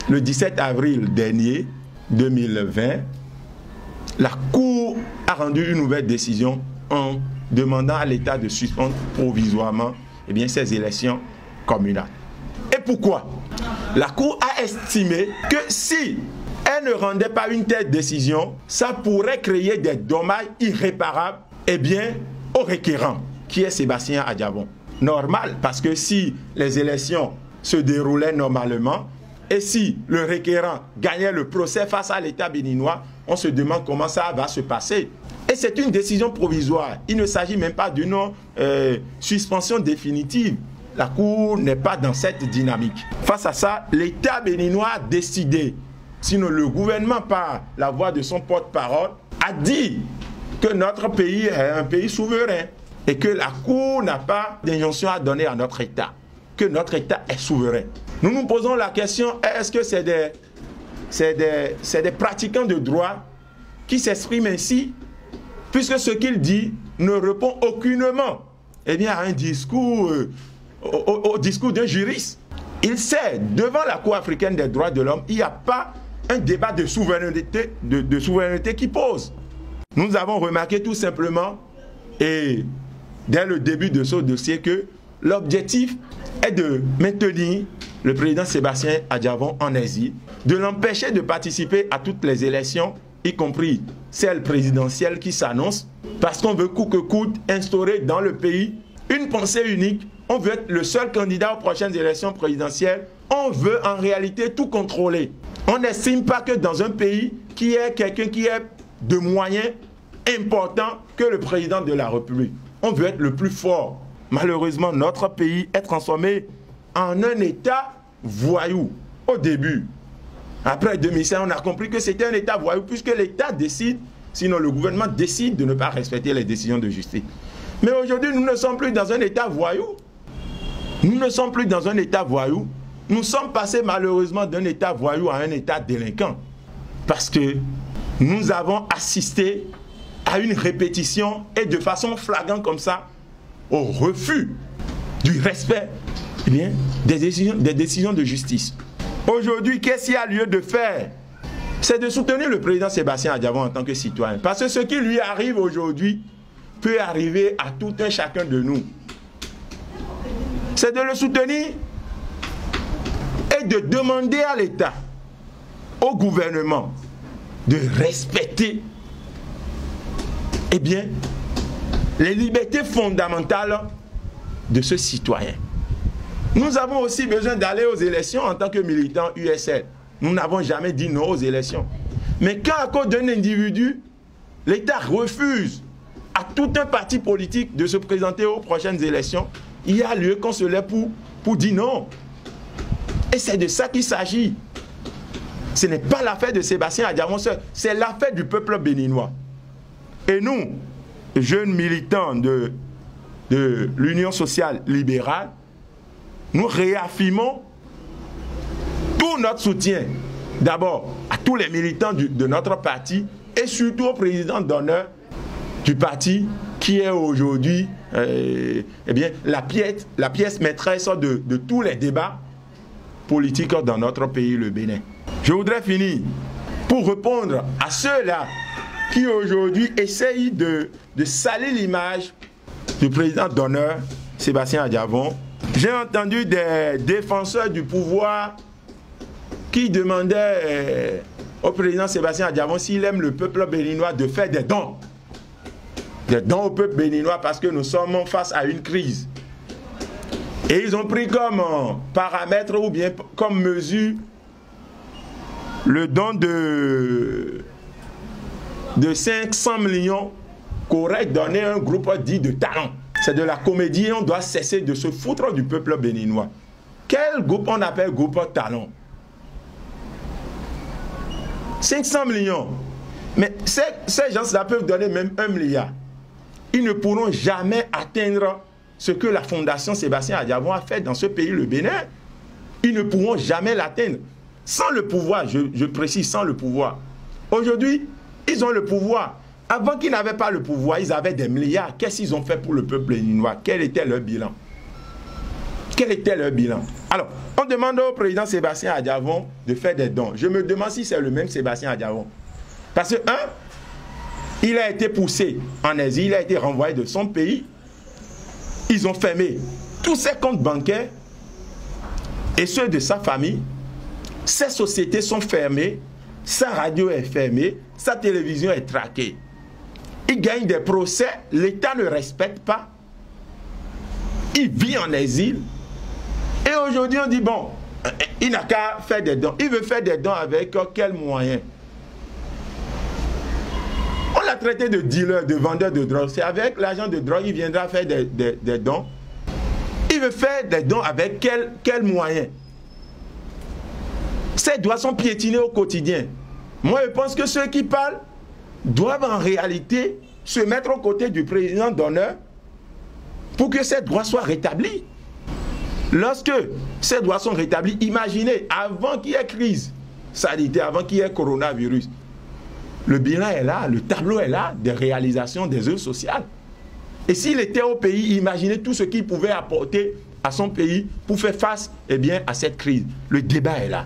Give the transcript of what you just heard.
le 17 avril dernier, 2020, la Cour a rendu une nouvelle décision en demandant à l'État de suspendre provisoirement ces élections communales. Et pourquoi? La Cour a estimé que si elle ne rendait pas une telle décision, ça pourrait créer des dommages irréparables au requérant, qui est Sébastien Adjavon. Normal, parce que si les élections se déroulaient normalement, et si le requérant gagnait le procès face à l'État béninois, on se demande comment ça va se passer. Et c'est une décision provisoire. Il ne s'agit même pas d'une suspension définitive. La Cour n'est pas dans cette dynamique. Face à ça, l'État béninois a décidé, sinon le gouvernement par la voix de son porte-parole, a dit que notre pays est un pays souverain et que la Cour n'a pas d'injonction à donner à notre État, que notre État est souverain. Nous nous posons la question, est-ce que c'est des pratiquants de droit qui s'expriment ainsi, puisque ce qu'il dit ne répond aucunement à un discours, au discours d'un juriste. Il sait, devant la Cour africaine des droits de l'homme, il n'y a pas un débat de souveraineté, de souveraineté qui pose. Nous avons remarqué tout simplement, et dès le début de ce dossier, que l'objectif est de maintenir le président Sébastien Adjavon en exil, de l'empêcher de participer à toutes les élections, y compris celles présidentielles qui s'annoncent, parce qu'on veut coûte que coûte instaurer dans le pays une pensée unique. On veut être le seul candidat aux prochaines élections présidentielles. On veut en réalité tout contrôler. On n'estime pas que dans un pays qui est quelqu'un qui est de moyens importants que le président de la République. On veut être le plus fort. Malheureusement, notre pays est transformé en un État voyou au début. Après 2005, on a compris que c'était un État voyou puisque l'État décide, sinon le gouvernement décide de ne pas respecter les décisions de justice. Mais aujourd'hui, nous ne sommes plus dans un État voyou. Nous ne sommes plus dans un État voyou. Nous sommes passés malheureusement d'un État voyou à un État délinquant. Parce que nous avons assisté à une répétition et de façon flagrante comme ça au refus du respect des décisions de justice. Aujourd'hui, qu'est-ce qu'il y a lieu de faire? C'est de soutenir le président Sébastien Adjavon en tant que citoyen. Parce que ce qui lui arrive aujourd'hui peut arriver à tout un chacun de nous. C'est de le soutenir et de demander à l'État, au gouvernement, de respecter les libertés fondamentales de ce citoyen. Nous avons aussi besoin d'aller aux élections en tant que militants USL. Nous n'avons jamais dit non aux élections. Mais quand à cause d'un individu, l'État refuse à tout un parti politique de se présenter aux prochaines élections, il y a lieu qu'on se lève pour dire non. Et c'est de ça qu'il s'agit. Ce n'est pas l'affaire de Sébastien Adjavon seul, c'est l'affaire du peuple béninois. Et nous, jeunes militants de l'Union sociale libérale, nous réaffirmons tout notre soutien, d'abord à tous les militants de notre parti et surtout au président d'honneur du parti qui est aujourd'hui la pièce maîtresse de tous les débats politiques dans notre pays, le Bénin. Je voudrais finir pour répondre à ceux-là qui aujourd'hui essayent de salir l'image du président d'honneur, Sébastien Adjavon. J'ai entendu des défenseurs du pouvoir qui demandaient au président Sébastien Adjavon s'il aime le peuple béninois de faire des dons. Des dons au peuple béninois parce que nous sommes face à une crise. Et ils ont pris comme paramètre ou bien comme mesure le don de 500 millions qu'aurait donné un groupe dit de talent. C'est de la comédie et on doit cesser de se foutre du peuple béninois. Quel groupe on appelle groupe talent? 500 millions. Mais ces gens-là peuvent donner même 1 milliard. Ils ne pourront jamais atteindre ce que la Fondation Sébastien Adjavon a fait dans ce pays, le Bénin. Ils ne pourront jamais l'atteindre. Sans le pouvoir, je précise, sans le pouvoir. Aujourd'hui, ils ont le pouvoir. Avant qu'ils n'avaient pas le pouvoir, ils avaient des milliards. Qu'est-ce qu'ils ont fait pour le peuple béninois? Quel était leur bilan? Quel était leur bilan? Alors, on demande au président Sébastien Adjavon de faire des dons. Je me demande si c'est le même Sébastien Adjavon. Parce que, il a été poussé en exil, il a été renvoyé de son pays. Ils ont fermé tous ses comptes bancaires et ceux de sa famille. Ses sociétés sont fermées, sa radio est fermée, sa télévision est traquée. Il gagne des procès, l'État ne le respecte pas. Il vit en exil. Et aujourd'hui, on dit, bon, il n'a qu'à faire des dons. Il veut faire des dons avec quels moyens? On l'a traité de dealer, de vendeur de drogue. C'est avec l'argent de drogue, il viendra faire des dons. Il veut faire des dons avec quels moyens? Ses droits sont piétinés au quotidien. Moi, je pense que ceux qui parlent doivent en réalité se mettre aux côtés du président d'honneur pour que ces droits soient rétablis. Lorsque ces droits sont rétablis, imaginez, avant qu'il y ait crise sanitaire, avant qu'il y ait coronavirus, le bilan est là, le tableau est là des réalisations des œuvres sociales. Et s'il était au pays, imaginez tout ce qu'il pouvait apporter à son pays pour faire face à cette crise. Le débat est là.